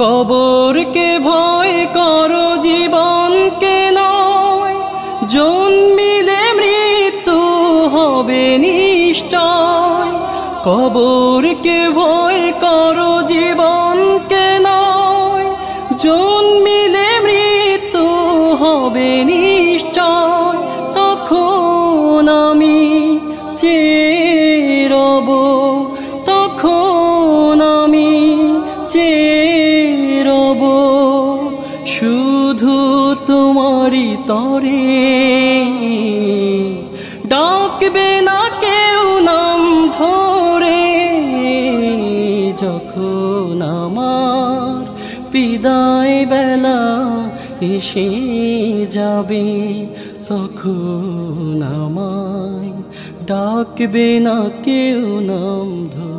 কবরকে ভয় করো জীবনকে নয়, জন্মিলে মৃত্যু হবে নিশ্চয়। কবরকে ভয় করো জীবনকে নয়, জন্মিলে মৃত্যু হবে নিশ্চয়। তখন আমি চেয়ে রব, তখন আমি চেয়ে রব শুধু তোমারই তরে। ডাকবে না কেউ নাম ধরে, যখন আমার বিদায় বেলা এসে যাবে, তখন আমায় ডাকবে না কেউ নাম ধরে।